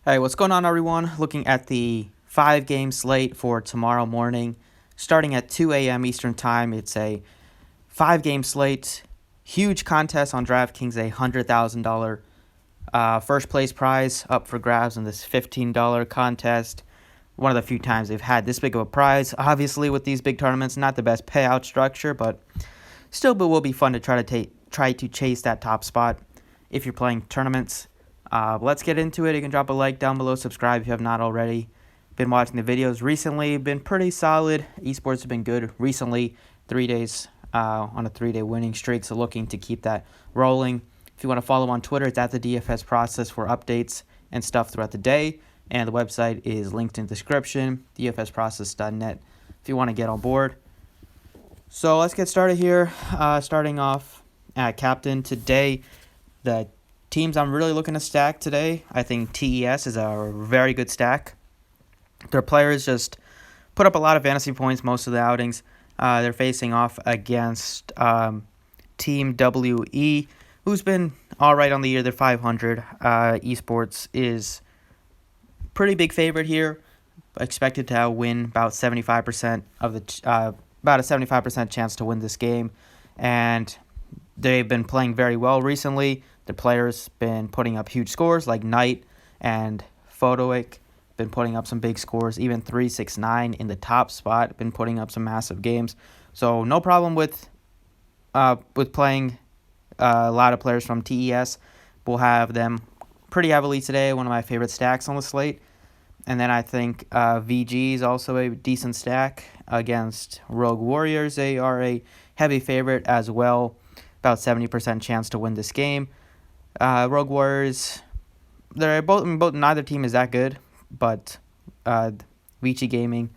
Hey, what's going on, everyone? Looking at the 5 game slate for tomorrow morning, starting at 2 a.m. Eastern Time. It's a 5 game slate. Huge contest on Draftkings, a $100,000 first place prize up for grabs in this $15 contest. One of the few times they've had this big of a prize. Obviously, with these big tournaments, not the best payout structure, but still, it will be fun to try to chase that top spot if you're playing tournaments. Let's get into it. You can drop a like down below, subscribe if you have not already. Been watching the videos recently, been pretty solid. Esports have been good recently. 3 days on a 3-day winning streak, so looking to keep that rolling. If you want to follow on Twitter, it's at the DFS process for updates and stuff throughout the day. And the website is linked in the description, dfsprocess.net, if you want to get on board. So let's get started here. Starting off at captain today, the teams I'm really looking to stack today, I think TES is a very good stack. Their players just put up a lot of fantasy points most of the outings. They're facing off against Team WE, who's been all right on the year. They're 500. Esports is pretty big favorite here. Expected to win about 75% of the about a 75% chance to win this game, and they've been playing very well recently. The players been putting up huge scores, like Knight and Photoic been putting up some big scores. Even 369 in the top spot been putting up some massive games. So no problem with playing a lot of players from TES. We'll have them pretty heavily today. One of my favorite stacks on the slate. And then I think VG is also a decent stack against Rogue Warriors. They are a heavy favorite as well. About 70% chance to win this game. Rogue Warriors, they're both neither team is that good, but Vici Gaming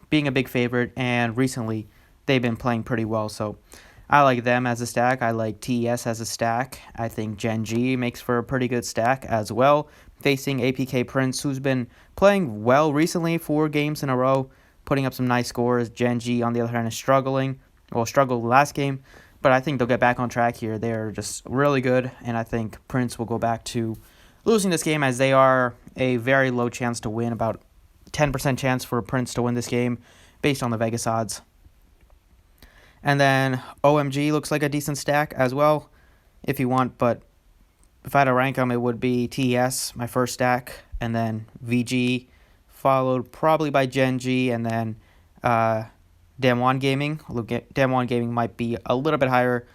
being a big favorite, and recently they've been playing pretty well. So I like them as a stack. I like TES as a stack. I think Gen G makes for a pretty good stack as well, facing APK Prince, who's been playing well recently, 4 games in a row, putting up some nice scores. Gen G, on the other hand, is struggling. Well, struggled last game, but I think they'll get back on track here. They're just really good, and I think Prince will go back to losing this game, as they are a very low chance to win, about 10% chance for Prince to win this game based on the Vegas odds. And then OMG looks like a decent stack as well, if you want, but if I had to rank them, it would be TES, my first stack, and then VG, followed probably by Gen G, and then Damwon Gaming. Damwon Gaming might be a little bit higher.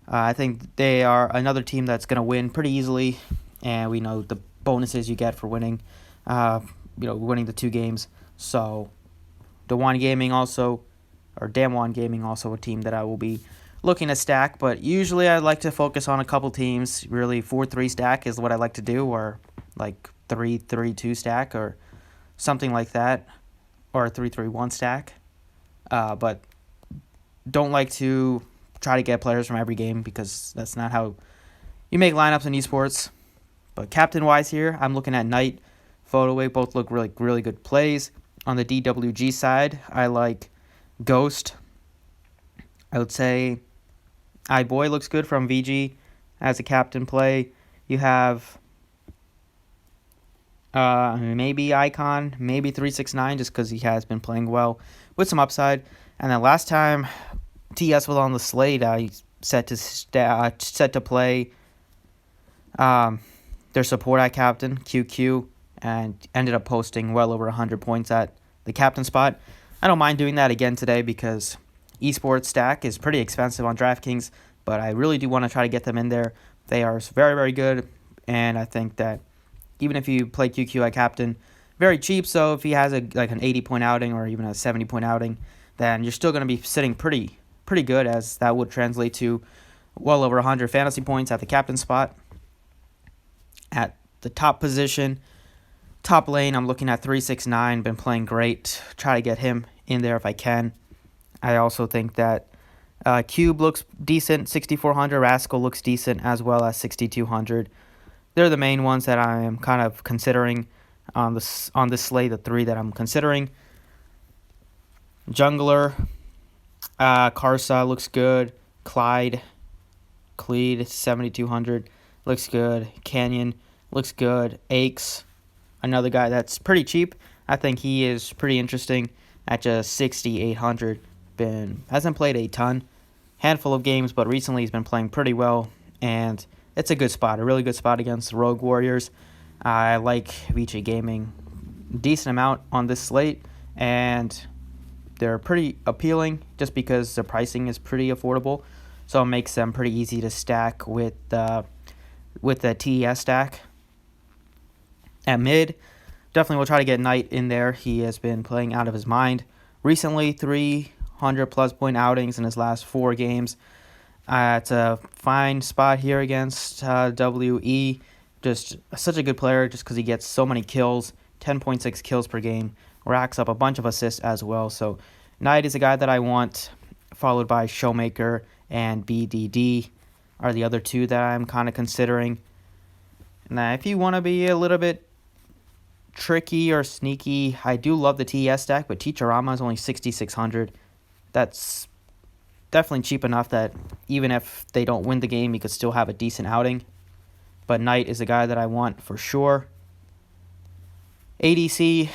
I think they are another team that's going to win pretty easily, and we know the bonuses you get for winning, winning the 2 games. So Damwon Gaming also a team that I will be looking to stack, but usually I like to focus on a couple teams. Really, 4-3 stack is what I like to do, or like 3-3-2 stack, or something like that, or a 3-3-1 stack. But don't like to try to get players from every game, because that's not how you make lineups in esports. But captain-wise here, I'm looking at Knight, Photoway. Both look really good plays. On the DWG side, I like Ghost. I would say iBoy looks good from VG as a captain play. You have maybe Icon, maybe 369, just because he has been playing well with some upside. And then last time TS was on the slate, he's set to play their support at captain, QQ, and ended up posting well over 100 points at the captain spot. I don't mind doing that again today, because esports stack is pretty expensive on Draftkings, but I really do want to try to get them in there. They are very, very good, and I think that even if you play QQ at captain, very cheap, so if he has an 80-point outing or even a 70-point outing, then you're still going to be sitting pretty good, as that would translate to well over 100 fantasy points at the captain spot. At the top position, top lane, I'm looking at 369, been playing great. Try to get him in there if I can. I also think that Cube looks decent, 6,400. Rascal looks decent as well as 6,200. They're the main ones that I am kind of considering on this slate, the 3 that I'm considering. Jungler, Karsa looks good. Cleed, 7,200, looks good. Canyon looks good. Aches another guy that's pretty cheap. I think he is pretty interesting at just 6,800. Hasn't played a ton, handful of games, but recently he's been playing pretty well, and it's a good spot, a really good spot against the Rogue Warriors. I like VG Gaming decent amount on this slate, and they're pretty appealing just because the pricing is pretty affordable, so it makes them pretty easy to stack with the TES stack. At mid, definitely we'll try to get Knight in there. He has been playing out of his mind recently, 300-plus point outings in his last 4 games. It's a fine spot here against WE. Just such a good player just because he gets so many kills, 10.6 kills per game, racks up a bunch of assists as well. So Knight is a guy that I want, followed by Showmaker and BDD are the other two that I'm kind of considering. Now, if you want to be a little bit tricky or sneaky, I do love the TES stack, but Teacherama is only 6,600. That's definitely cheap enough that even if they don't win the game, you could still have a decent outing. But Knight is a guy that I want for sure. ADC,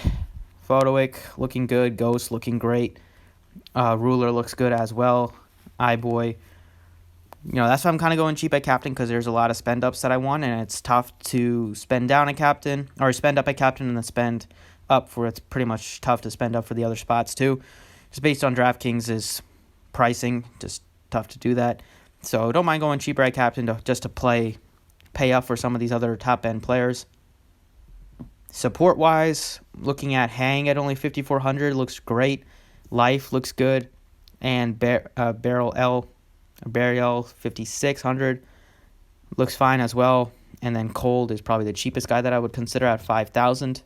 Photoic looking good. Ghost looking great. Ruler looks good as well. iBoy. That's why I'm kind of going cheap at captain, because there's a lot of spend ups that I want, and it's tough to spend down a captain, or spend up a captain and then spend up for it's pretty much tough to spend up for the other spots too. Just based on Draftkings' pricing, just tough to do that. So don't mind going cheaper at captain just to pay up for some of these other top end players. Support wise, looking at Hang at only 5,400 looks great. Life looks good, and Burial 5,600 looks fine as well. And then Cold is probably the cheapest guy that I would consider at 5,000.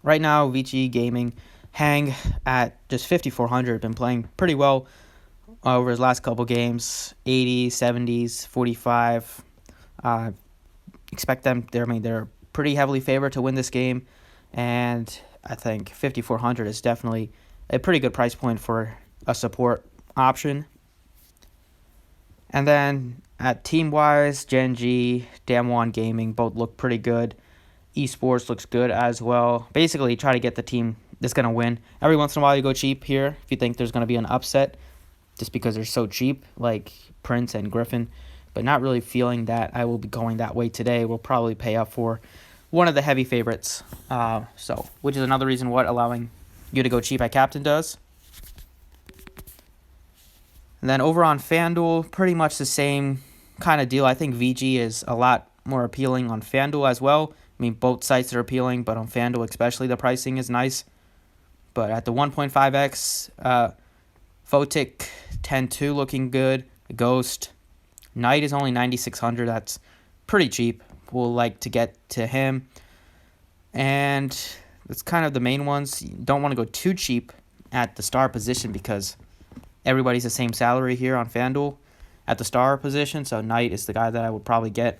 Right now, VG Gaming, Hang at just 5,400, been playing pretty well over his last couple games, 80s, 70s, 45. Expect them. They're pretty heavily favored to win this game, and I think 5,400 is definitely a pretty good price point for a support option. And then at team-wise, Genji, Damwon Gaming both look pretty good. Esports looks good as well. Basically, try to get the team that's going to win. Every once in a while, you go cheap here if you think there's going to be an upset, just because they're so cheap, like Prince and Griffin. But not really feeling that I will be going that way today. We'll probably pay up for one of the heavy favorites. Which is another reason what allowing you to go cheap at captain does. And then over on Fanduel, pretty much the same kind of deal. I think VG is a lot more appealing on Fanduel as well. I mean, both sites are appealing, but on Fanduel especially, the pricing is nice. But at the 1.5x, Photic 10-2 looking good. Ghost. Knight is only 9,600. That's pretty cheap. We'll like to get to him. And that's kind of the main ones. You don't want to go too cheap at the star position because everybody's the same salary here on FanDuel at the star position. So Knight is the guy that I would probably get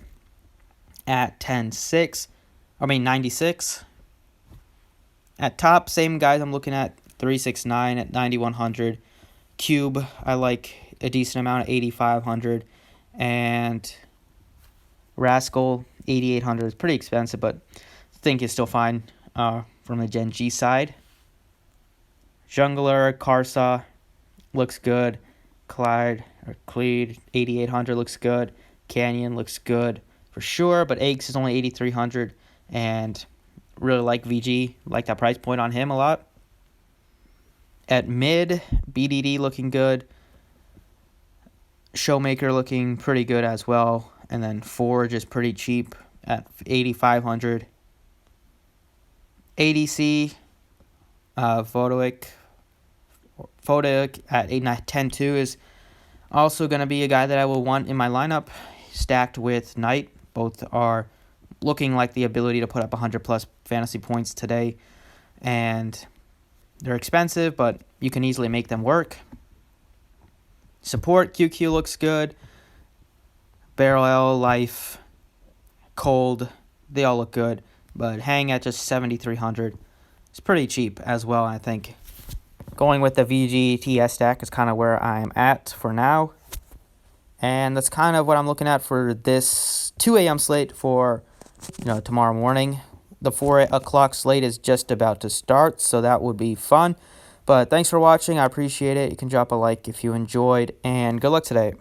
at 96. At top, same guys I'm looking at, 369 at 9,100. Cube, I like a decent amount at 8,500. And Rascal, 8,800. It's pretty expensive, but I think it's still fine from the Gen G side. Jungler, Karsa looks good. Cleed, 8,800 looks good. Canyon looks good for sure, but Eggs is only 8,300, and really like VG, like that price point on him a lot. At mid, BDD looking good. Showmaker looking pretty good as well. And then Forge is pretty cheap at 8,500. ADC, Photoic at 10-2 is also going to be a guy that I will want in my lineup, stacked with Knight. Both are looking like the ability to put up 100-plus fantasy points today. And they're expensive, but you can easily make them work. Support, QQ looks good. Barrel L, Life, Cold, they all look good. But Hang at just 7,300 is pretty cheap as well, I think. Going with the VG-TS stack is kind of where I'm at for now. And that's kind of what I'm looking at for this 2 a.m. slate for tomorrow morning. The 4 o'clock slate is just about to start, so that would be fun. But thanks for watching. I appreciate it. You can drop a like if you enjoyed, and good luck today.